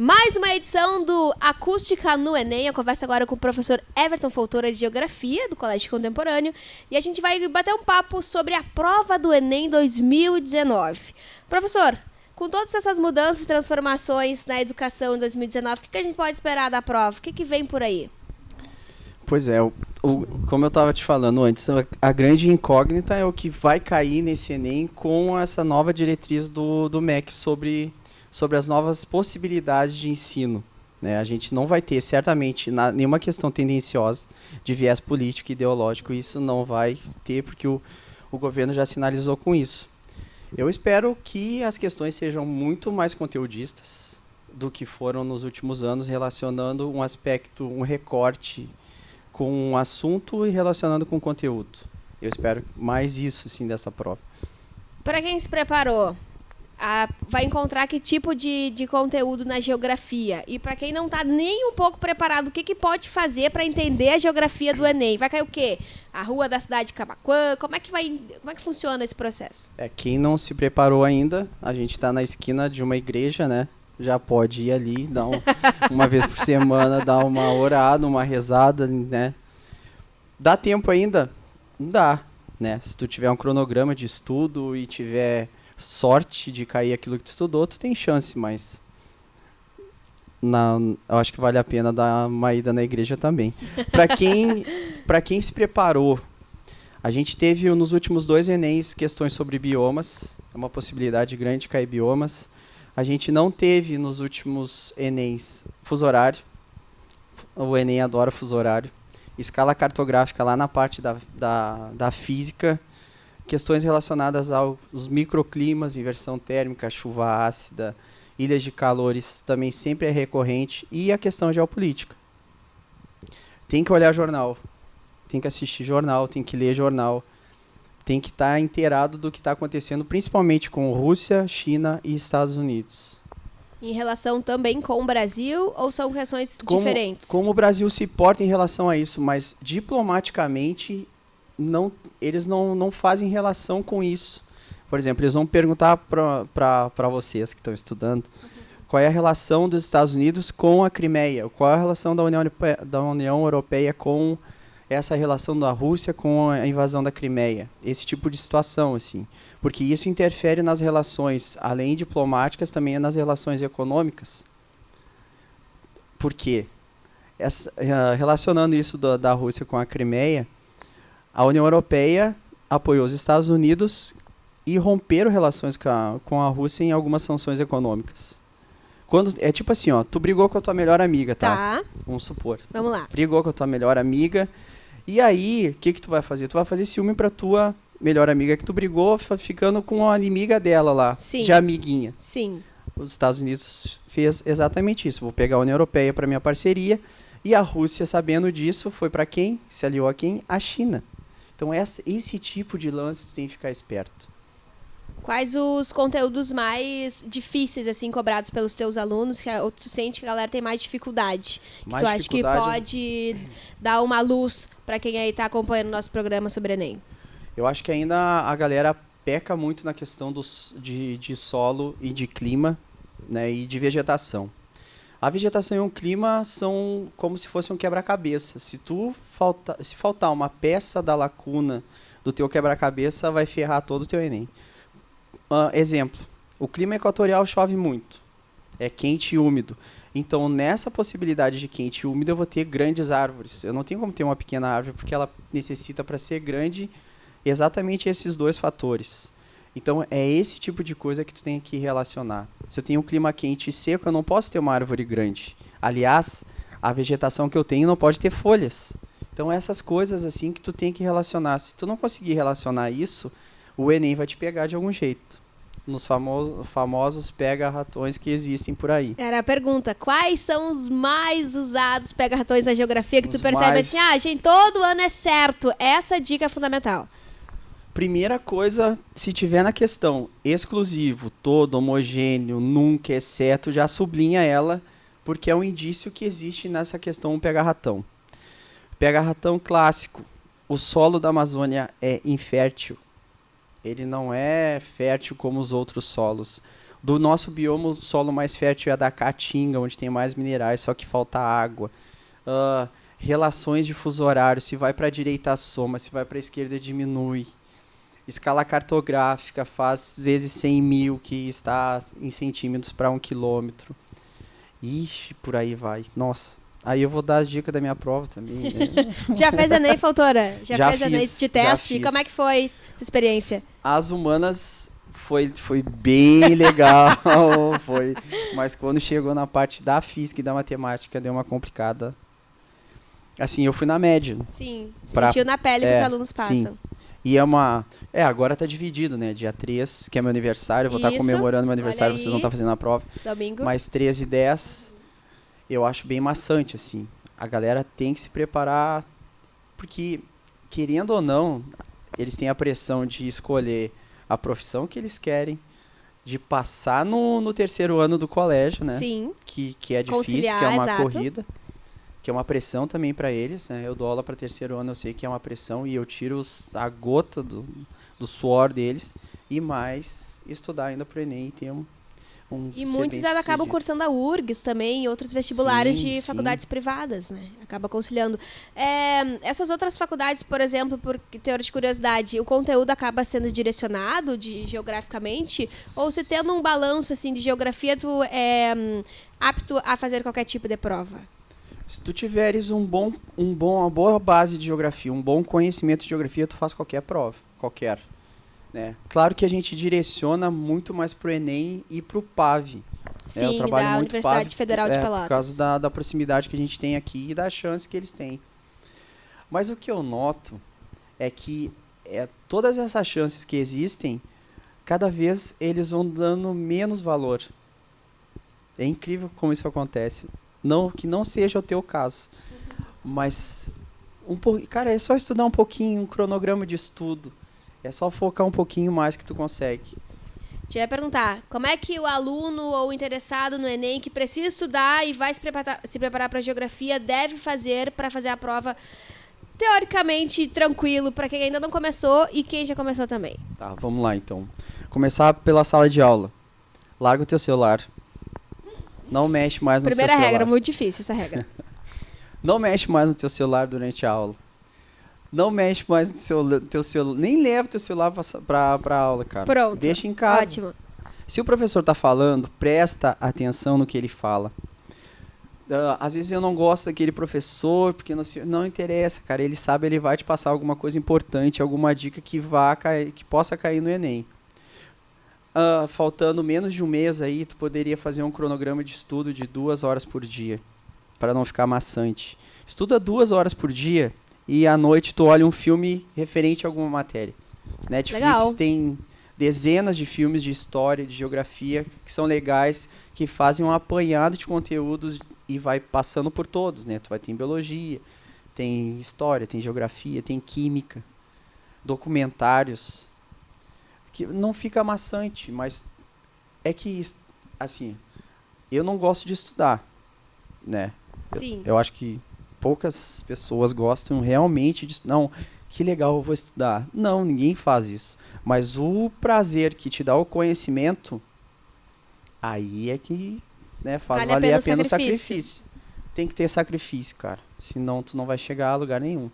Mais uma edição do Acústica no Enem. Eu converso agora com o professor Everton Foltora de Geografia, do Colégio Contemporâneo. E a gente vai bater um papo sobre a prova do Enem 2019. Professor, com todas essas mudanças e transformações na educação em 2019, o que a gente pode esperar da prova? O que vem por aí? Pois é, como eu estava te falando antes, a grande incógnita é o que vai cair nesse Enem com essa nova diretriz do MEC sobre as novas possibilidades de ensino. Né? A gente não vai ter, certamente, nenhuma questão tendenciosa de viés político e ideológico. Isso não vai ter, porque o governo já sinalizou com isso. Eu espero que as questões sejam muito mais conteudistas do que foram nos últimos anos, relacionando um aspecto, um recorte com um assunto e relacionando com conteúdo. Eu espero mais isso, sim, dessa prova. Para quem se preparou, vai encontrar que tipo de conteúdo na geografia? E para quem não está nem um pouco preparado, o que pode fazer para entender a geografia do Enem? Vai cair o quê? A rua da cidade de Camaquã? Como é que funciona esse processo? Quem não se preparou ainda, a gente está na esquina de uma igreja, né? Já pode ir ali, dar uma vez por semana, dar uma orada, uma rezada, né? Dá tempo ainda? Não dá, né? Se tu tiver um cronograma de estudo e tiver sorte de cair aquilo que tu estudou, tu tem chance, mas eu acho que vale a pena dar uma ida na igreja também. Para quem se preparou, a gente teve nos últimos 2 Enems questões sobre biomas, é uma possibilidade grande de cair biomas. A gente não teve nos últimos Enems fuso horário. O Enem adora fuso horário. Escala cartográfica lá na parte da física. Questões relacionadas aos microclimas, inversão térmica, chuva ácida, ilhas de calores também sempre é recorrente. E a questão geopolítica. Tem que olhar jornal. Tem que assistir jornal, tem que ler jornal. Tem que estar inteirado do que está acontecendo, principalmente com Rússia, China e Estados Unidos. Em relação também com o Brasil, ou são questões diferentes? Como o Brasil se porta em relação a isso, mas diplomaticamente eles não fazem relação com isso. Por exemplo, eles vão perguntar para vocês que estão estudando qual é a relação dos Estados Unidos com a Crimeia, qual é a relação da União Europeia com essa relação da Rússia com a invasão da Crimeia, esse tipo de situação, assim, porque isso interfere nas relações, além diplomáticas, também nas relações econômicas. Por quê? Relacionando isso da Rússia com a Crimeia, a União Europeia apoiou os Estados Unidos e romperam relações com a Rússia em algumas sanções econômicas. É tipo assim, ó, tu brigou com a tua melhor amiga, tá? Vamos supor. Vamos lá. Brigou com a tua melhor amiga. E aí, o que tu vai fazer? Tu vai fazer ciúme pra tua melhor amiga que tu brigou, ficando com a inimiga dela lá, Sim. De amiguinha. Sim. Os Estados Unidos fez exatamente isso. Vou pegar a União Europeia para minha parceria. E a Rússia, sabendo disso, foi para quem? Se aliou a quem? A China. Então, esse tipo de lance tu tem que ficar esperto. Quais os conteúdos mais difíceis, assim, cobrados pelos teus alunos, que tu sente que a galera tem mais dificuldade? Que tu acha que pode dar uma luz para quem aí está acompanhando o nosso programa sobre Enem? Eu acho que ainda a galera peca muito na questão de solo e de clima, né, e de vegetação. A vegetação e o clima são como se fosse um quebra-cabeça. Se faltar uma peça da lacuna do teu quebra-cabeça, vai ferrar todo o teu Enem. Exemplo, o clima equatorial chove muito, é quente e úmido. Então, nessa possibilidade de quente e úmido, eu vou ter grandes árvores. Eu não tenho como ter uma pequena árvore, porque ela necessita, para ser grande, exatamente esses 2 fatores. Então, é esse tipo de coisa que tu tem que relacionar. Se eu tenho um clima quente e seco, eu não posso ter uma árvore grande. Aliás, a vegetação que eu tenho não pode ter folhas. Então, essas coisas assim que tu tem que relacionar. Se tu não conseguir relacionar isso, o Enem vai te pegar de algum jeito. Nos famosos pega-ratões que existem por aí. Era a pergunta, quais são os mais usados pega-ratões na geografia que tu percebe assim, gente, todo ano é certo. Essa dica é fundamental. Primeira coisa, se tiver na questão exclusivo, todo, homogêneo, nunca, exceto, já sublinha ela, porque é um indício que existe nessa questão um pega-ratão. Pega-ratão clássico, o solo da Amazônia é infértil. Ele não é fértil como os outros solos. Do nosso bioma, o solo mais fértil é a da Caatinga, onde tem mais minerais, só que falta água. Relações de fuso horário, se vai para a direita soma, se vai para a esquerda diminui. Escala cartográfica faz vezes 100.000, que está em centímetros para 1 quilômetro. Ixi, por aí vai. Nossa. Aí eu vou dar as dicas da minha prova também. Né? Já fez Enem, Fautora? Já fez Enem fiz, de teste? já fiz. Como é que foi a experiência? As humanas foi bem legal, mas quando chegou na parte da física e da matemática, deu uma complicada. Assim, eu fui na média. Sim, sentiu na pele que os alunos passam. Sim. E agora tá dividido, né? Dia 3, que é meu aniversário, eu vou estar comemorando meu aniversário, vocês não estão fazendo a prova. Domingo. Mas 13 e 10, eu acho bem maçante, assim. A galera tem que se preparar, porque, querendo ou não, eles têm a pressão de escolher a profissão que eles querem, de passar no terceiro ano do colégio, né? Sim. Que é difícil, Conciliar, que é uma exato. corrida, que é uma pressão também para eles, né? Eu dou aula para terceiro ano, eu sei que é uma pressão e eu tiro a gota do suor deles e mais estudar ainda pro Enem e ter E muitos acabam cursando a URGS também e outros vestibulares de faculdades privadas, né? Acaba conciliando. Essas outras faculdades, por exemplo, por teor de curiosidade, o conteúdo acaba sendo direcionado geograficamente? Ou se tendo um balanço assim, de geografia, tu é apto a fazer qualquer tipo de prova? Se tu tiveres uma boa base de geografia, um bom conhecimento de geografia, tu faz qualquer prova, qualquer. Né? Claro que a gente direciona muito mais pro Enem e pro PAV. Sim, eu trabalho da muito Universidade PAV, Federal de Pelotas. Por causa da proximidade que a gente tem aqui e da chance que eles têm. Mas o que eu noto é que todas essas chances que existem, cada vez eles vão dando menos valor. É incrível como isso acontece. Não, que não seja o teu caso. Mas, cara, é só estudar um pouquinho, um cronograma de estudo. É só focar um pouquinho mais que tu consegue. Te ia perguntar, como é que o aluno ou interessado no Enem que precisa estudar e vai se preparar para a geografia deve fazer para fazer a prova teoricamente tranquilo para quem ainda não começou e quem já começou também? Tá, vamos lá então. Começar pela sala de aula. Larga o teu celular. Não mexe mais no seu celular. Primeira regra, muito difícil essa regra. Não mexe mais no teu celular durante a aula. Não mexe mais no teu celular. Nem leva o teu celular pra aula, cara. Pronto. Deixa em casa. Ótimo. Se o professor tá falando, presta atenção no que ele fala. Às vezes eu não gosto daquele professor, porque não interessa, cara. Ele sabe, ele vai te passar alguma coisa importante, alguma dica que possa cair no Enem. Faltando menos de um mês aí, tu poderia fazer um cronograma de estudo de 2 horas por dia, para não ficar maçante. Estuda 2 horas por dia e à noite tu olha um filme referente a alguma matéria. Netflix Legal. tem dezenas de filmes de história, de geografia, que são legais, que fazem um apanhado de conteúdos e vai passando por todos, né? Tu vai ter biologia, tem história, tem geografia, tem química, documentários, que não fica maçante, mas é que, assim, eu não gosto de estudar, né? Sim. Eu acho que poucas pessoas gostam realmente de estudar. Não, que legal, eu vou estudar. Não, ninguém faz isso. Mas o prazer que te dá o conhecimento, aí é que, né, faz valer a pena o sacrifício. Tem que ter sacrifício, cara. Senão tu não vai chegar a lugar nenhum.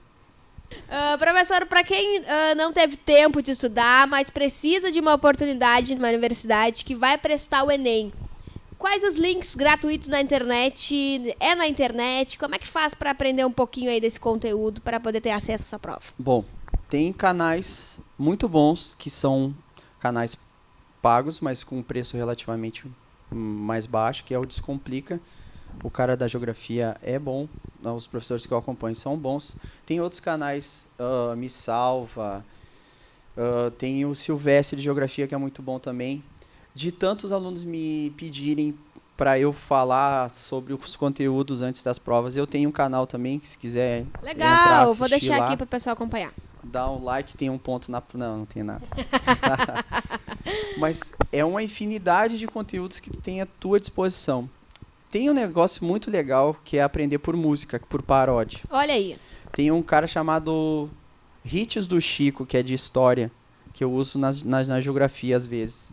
Professor, para quem não teve tempo de estudar, mas precisa de uma oportunidade numa universidade que vai prestar o Enem, quais os links gratuitos na internet? É na internet? Como é que faz para aprender um pouquinho aí desse conteúdo para poder ter acesso a essa prova? Bom, tem canais muito bons que são canais pagos, mas com um preço relativamente mais baixo, que é o Descomplica. O cara da geografia é bom, os professores que eu acompanho são bons. Tem outros canais, Me Salva, tem o Silvestre de Geografia, que é muito bom também. De tantos alunos me pedirem para eu falar sobre os conteúdos antes das provas, eu tenho um canal também, que se quiser Legal, vou deixar lá, aqui para o pessoal acompanhar. Dá um like, tem um ponto na... Não tem nada. Mas é uma infinidade de conteúdos que tu tem à tua disposição. Tem um negócio muito legal que é aprender por música, por paródia. Olha aí. Tem um cara chamado Hits do Chico, que é de história, que eu uso na geografia às vezes.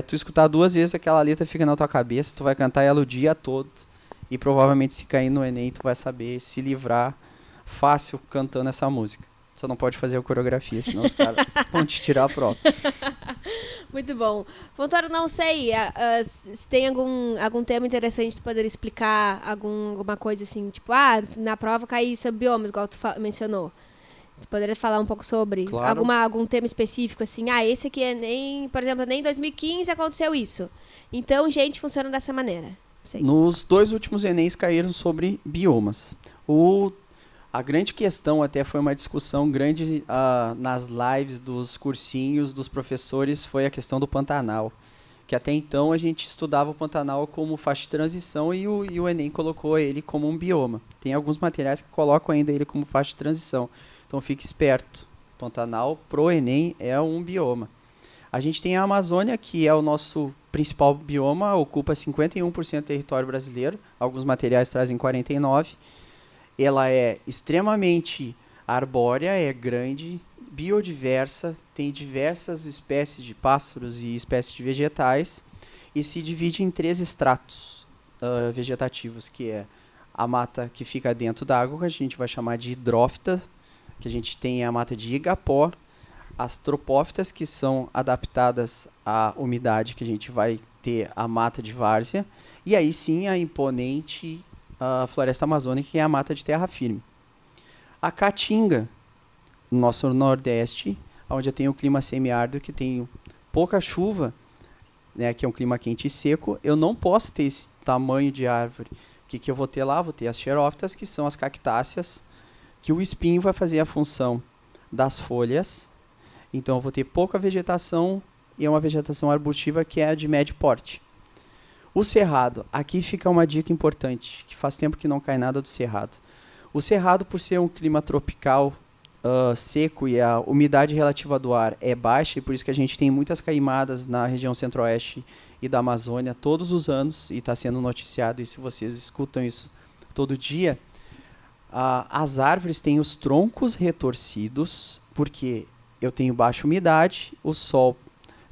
Tu escutar 2 vezes aquela letra fica na tua cabeça, tu vai cantar ela o dia todo. E provavelmente se cair no Enem, tu vai saber se livrar fácil cantando essa música. Só não pode fazer a coreografia, senão os caras vão te tirar a prova. Muito bom. Fontoura, não sei se tem algum tema interessante de poder explicar alguma coisa assim, tipo, na prova cair sobre biomas, igual tu mencionou. Tu poderia falar um pouco sobre Claro. algum tema específico, assim, esse aqui é nem, por exemplo, nem em 2015 aconteceu isso. Então, gente, funciona dessa maneira. Sei. Nos 2 últimos Enems caíram sobre biomas. A grande questão, até foi uma discussão grande nas lives dos cursinhos dos professores, foi a questão do Pantanal. Que até então a gente estudava o Pantanal como faixa de transição e o Enem colocou ele como um bioma. Tem alguns materiais que colocam ainda ele como faixa de transição. Então fique esperto. Pantanal pro Enem é um bioma. A gente tem a Amazônia, que é o nosso principal bioma, ocupa 51% do território brasileiro. Alguns materiais trazem 49%. Ela é extremamente arbórea, é grande, biodiversa, tem diversas espécies de pássaros e espécies de vegetais e se divide em 3 estratos vegetativos, que é a mata que fica dentro da água, que a gente vai chamar de hidrófita, que a gente tem a mata de igapó, as tropófitas, que são adaptadas à umidade, que a gente vai ter a mata de várzea, e aí sim a imponente a floresta amazônica, que é a mata de terra firme. A Caatinga, no nosso nordeste, onde eu tenho o clima semiárido, que tem pouca chuva, né, que é um clima quente e seco, eu não posso ter esse tamanho de árvore. O que eu vou ter lá? Vou ter as xerófitas, que são as cactáceas, que o espinho vai fazer a função das folhas. Então eu vou ter pouca vegetação e é uma vegetação arbustiva que é de médio porte. O cerrado, aqui fica uma dica importante, que faz tempo que não cai nada do cerrado. O cerrado, por ser um clima tropical seco e a umidade relativa do ar é baixa, e por isso que a gente tem muitas queimadas na região centro-oeste e da Amazônia todos os anos, e está sendo noticiado, e se vocês escutam isso todo dia, as árvores têm os troncos retorcidos, porque eu tenho baixa umidade, o sol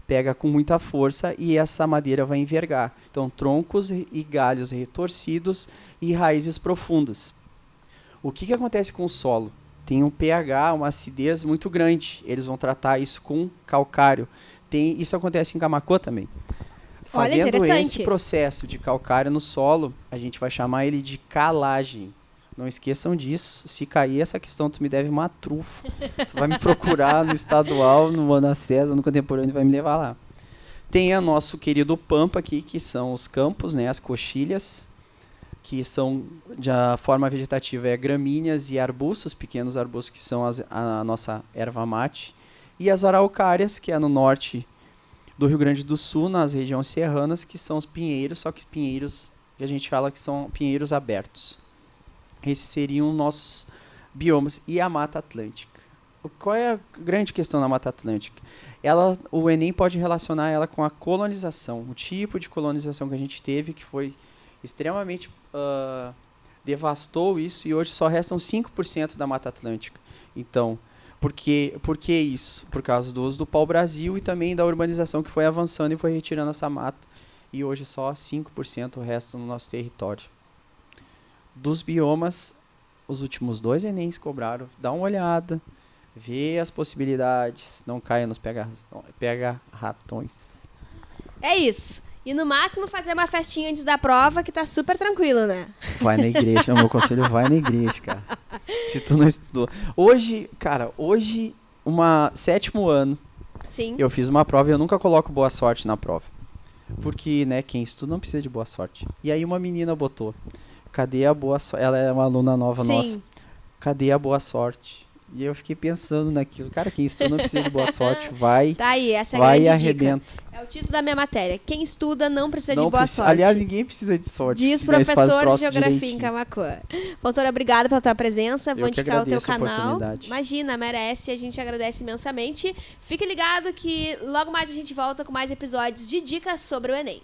pega com muita força e essa madeira vai envergar. Então, troncos e galhos retorcidos e raízes profundas. O que acontece com o solo? Tem um pH, uma acidez muito grande. Eles vão tratar isso com calcário. Isso acontece em Camaquã também. Fazendo esse processo de calcário no solo, a gente vai chamar ele de calagem. Não esqueçam disso. Se cair essa questão, tu me deve uma trufa. Tu vai me procurar no estadual, no Ana César, no contemporâneo, e vai me levar lá. Tem o nosso querido Pampa aqui, que são os campos, né, as coxilhas, que são, de forma vegetativa, gramíneas e arbustos, pequenos arbustos, que são a nossa erva mate. E as araucárias, que é no norte do Rio Grande do Sul, nas regiões serranas, que são os pinheiros, só que pinheiros que a gente fala que são pinheiros abertos. Esses seriam nossos biomas. E a Mata Atlântica. Qual é a grande questão da Mata Atlântica? O Enem pode relacionar ela com a colonização. O tipo de colonização que a gente teve, que foi extremamente... devastou isso, e hoje só restam 5% da Mata Atlântica. Então, por que isso? Por causa do uso do pau-brasil e também da urbanização que foi avançando e foi retirando essa mata. E hoje só 5% restam no nosso território. Dos biomas, os últimos 2 Enems cobraram. Dá uma olhada, vê as possibilidades, não caia nos pega ratões. É isso. E no máximo fazer uma festinha antes da prova, que tá super tranquilo, né? Vai na igreja, meu conselho, vai na igreja, cara. Se tu não estudou. Hoje, 7º ano, sim, eu fiz uma prova e eu nunca coloco boa sorte na prova. Porque, né, quem estuda não precisa de boa sorte. E aí uma menina botou: cadê a boa sorte? Ela é uma aluna nova nossa. Cadê a boa sorte? E eu fiquei pensando naquilo. Cara, quem estuda não precisa de boa sorte. Vai, tá aí, essa é a vai grande e arrebenta. dica. É o título da minha matéria. Quem estuda não precisa de boa sorte. Aliás, ninguém precisa de sorte. Diz professor de geografia em Camaquã. Fontoura, obrigada pela tua presença. Vou indicar o teu canal. Imagina, merece. A gente agradece imensamente. Fique ligado que logo mais a gente volta com mais episódios de dicas sobre o Enem.